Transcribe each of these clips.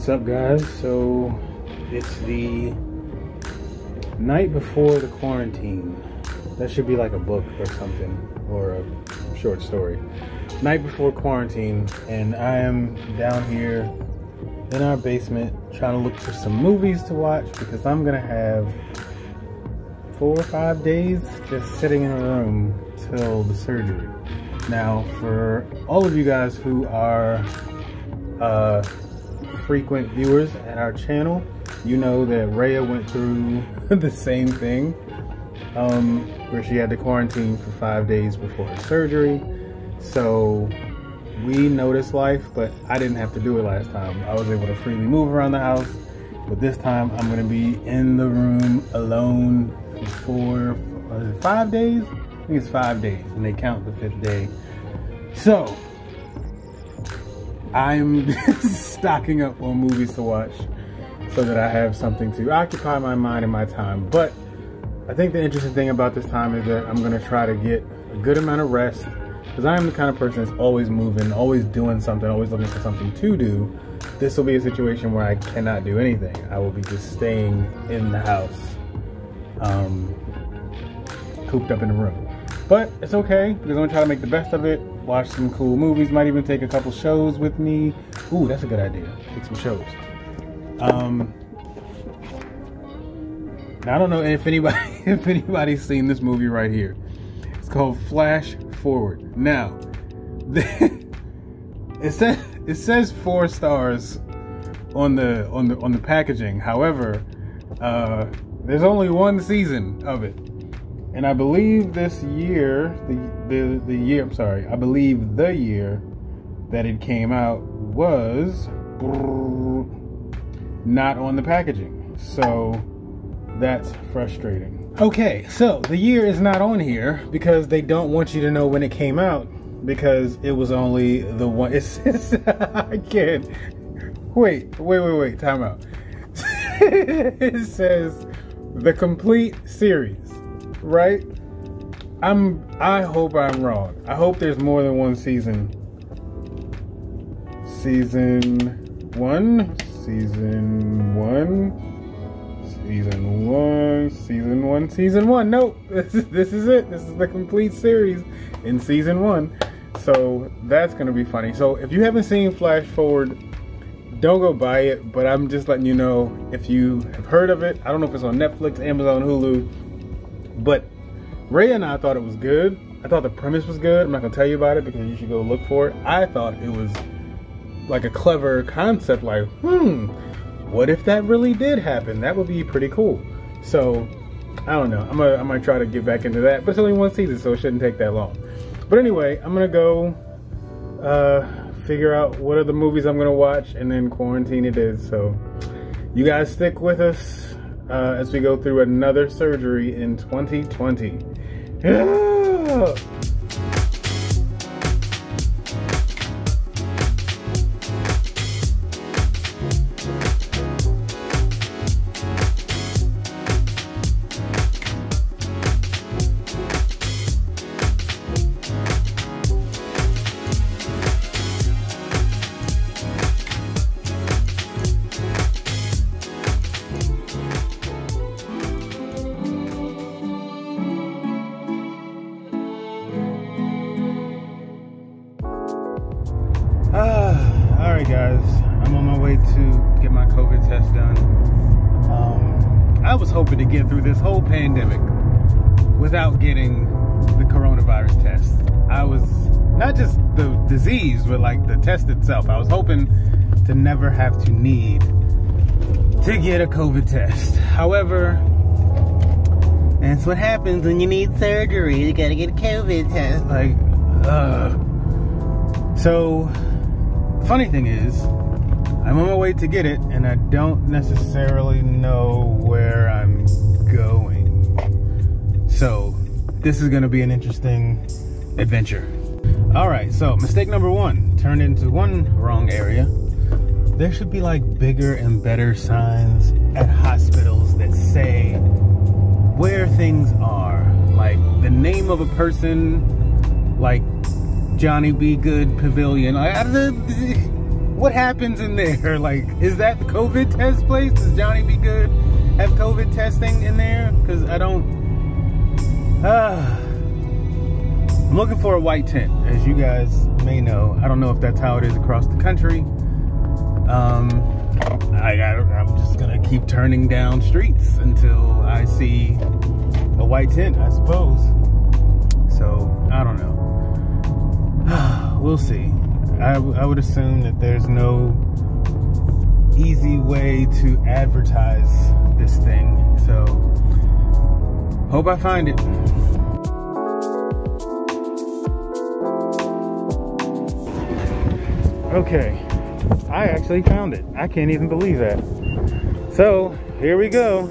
What's up, guys? So it's the night before the quarantine. That should be like a book or something, or a short story. Night before quarantine, and I am down here in our basement trying to look for some movies to watch because I'm gonna have 4 or 5 days just sitting in a room till the surgery. Now, for all of you guys who are frequent viewers at our channel, you know that Rhea went through the same thing, where she had to quarantine for 5 days before her surgery. So we know this life, but I didn't have to do it last time. I was able to freely move around the house, but this time I'm gonna be in the room alone for 5 days? I think it's 5 days, and they count the 5th day. So I'm stocking up on movies to watch so that I have something to occupy my mind and my time. But I think the interesting thing about this time is that I'm gonna try to get a good amount of rest, because I am the kind of person that's always moving, always doing something, always looking for something to do. This will be a situation where I cannot do anything. I will be just staying in the house, cooped up in the room. But it's okay, because I'm gonna try to make the best of it, watch some cool movies, might even take a couple shows with me. Ooh, that's a good idea, take some shows. Now, I don't know if anybody's seen this movie right here. It's called Flash Forward. Now, it says 4 stars on the packaging. However, there's only 1 season of it, and I believe this year, I believe the year that it came out was not on the packaging. So that's frustrating. Okay, so the year is not on here because they don't want you to know when it came out, because it was only the one. It's I can't. Wait, time out. It says the complete series, right? I hope I'm wrong. I hope there's more than 1 season. Season 1. Nope, this is it. This is the complete series in season 1. So that's gonna be funny. So if you haven't seen Flash Forward, don't go buy it, but I'm just letting you know, if you have heard of it, I don't know if it's on Netflix, Amazon, Hulu, but Ray and I thought it was good. I thought the premise was good. I'm not gonna tell you about it because you should go look for it. I thought it was like a clever concept, like, what if that really did happen? That would be pretty cool. So I don't know, I might try to get back into that, but it's only 1 season, so it shouldn't take that long. But anyway, I'm gonna go figure out what are the movies I'm gonna watch, and then quarantine it is. So you guys stick with us as we go through another surgery in 2020. Yeah! Alright guys, I'm on my way to get my COVID test done. I was hoping to get through this whole pandemic without getting the coronavirus test. I was, not just the disease, but like the test itself. I was hoping to never have to need to get a COVID test. However, that's what happens when you need surgery. You gotta get a COVID test. Like, So, the funny thing is, I'm on my way to get it, and I don't necessarily know where I'm going. So, this is gonna be an interesting adventure. All right, so mistake number 1, turned into one wrong area. There should be like bigger and better signs at hospitals that say where things are. Like the name of a person, like Johnny B. Good Pavilion. what happens in there? Like, is that the COVID test place? Does Johnny Be Good have COVID testing in there? Because I don't, I'm looking for a white tent, as you guys may know. I don't know if that's how it is across the country. I'm just gonna keep turning down streets until I see a white tent, I suppose. So, I don't know. We'll see. I would assume that there's no easy way to advertise this thing. So, hope I find it. Okay, I actually found it. I can't even believe that. So, here we go.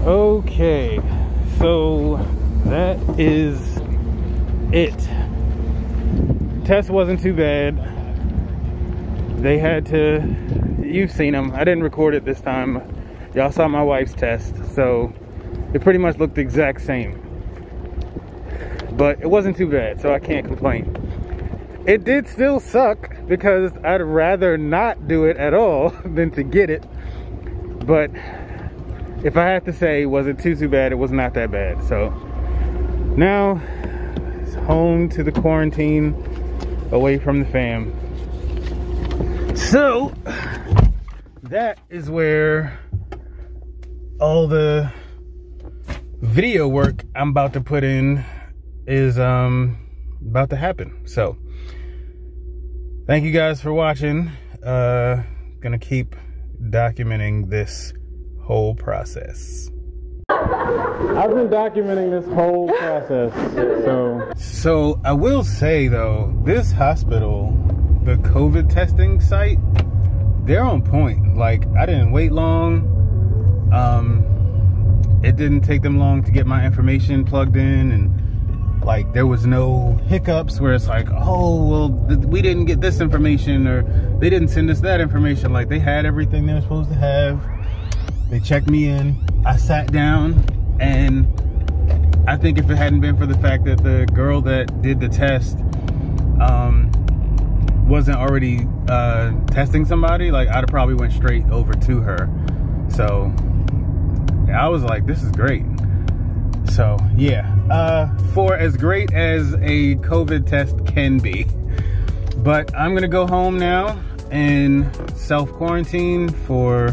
Okay, so that is it. Test wasn't too bad. They had to, you've seen them. I didn't record it this time. Y'all saw my wife's test, so it pretty much looked the exact same. But it wasn't too bad, so I can't complain. It did still suck because I'd rather not do it at all than to get it. But if I had to say, was it too bad? It was not that bad. So now it's home to the quarantine, away from the fam. So that is where all the video work I'm about to put in is about to happen. So thank you guys for watching. Gonna keep documenting this whole process. I've been documenting this whole process. So I will say though, this hospital, the COVID testing site, they're on point. Like, I didn't wait long. It didn't take them long to get my information plugged in, and like there was no hiccups where it's like, oh well, we didn't get this information, or they didn't send us that information. Like, they had everything they were supposed to have. They checked me in. I sat down, and I think if it hadn't been for the fact that the girl that did the test wasn't already testing somebody, like I'd have probably went straight over to her. So I was like, this is great. So yeah, for as great as a COVID test can be. But I'm gonna go home now and self-quarantine for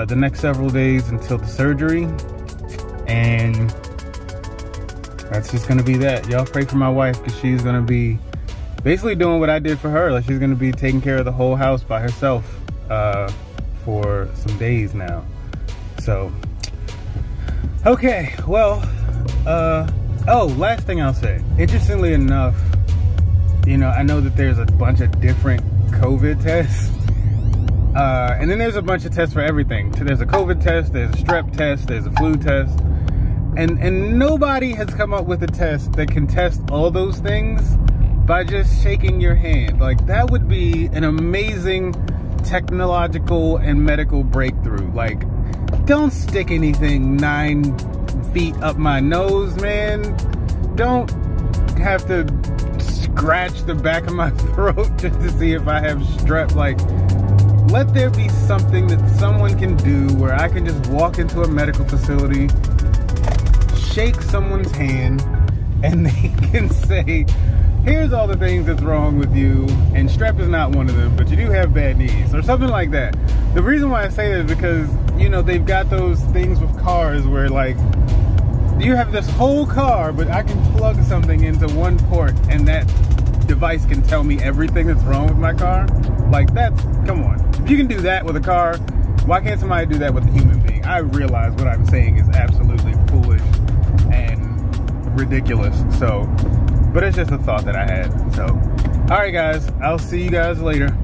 the next several days until the surgery, and that's just gonna be that. Y'all pray for my wife, because she's gonna be basically doing what I did for her. Like, she's gonna be taking care of the whole house by herself for some days now. So okay, well, oh, last thing I'll say, interestingly enough, you know, I know that there's a bunch of different COVID tests. And then there's a bunch of tests for everything. So there's a COVID test, there's a strep test, there's a flu test. And nobody has come up with a test that can test all those things by just shaking your hand. Like, that would be an amazing technological and medical breakthrough. Like, don't stick anything 9 feet up my nose, man. Don't have to scratch the back of my throat just to see if I have strep. Like, let there be something that someone can do where I can just walk into a medical facility, shake someone's hand, and they can say, here's all the things that's wrong with you, and strep is not one of them, but you do have bad knees, or something like that. The reason why I say that is because, you know, they've got those things with cars where, like, you have this whole car, but I can plug something into one port, and that device can tell me everything that's wrong with my car. Like, that's, come on. If you can do that with a car, why can't somebody do that with a human being? I realize what I'm saying is absolutely foolish and ridiculous, so, but it's just a thought that I had. So, alright guys, I'll see you guys later.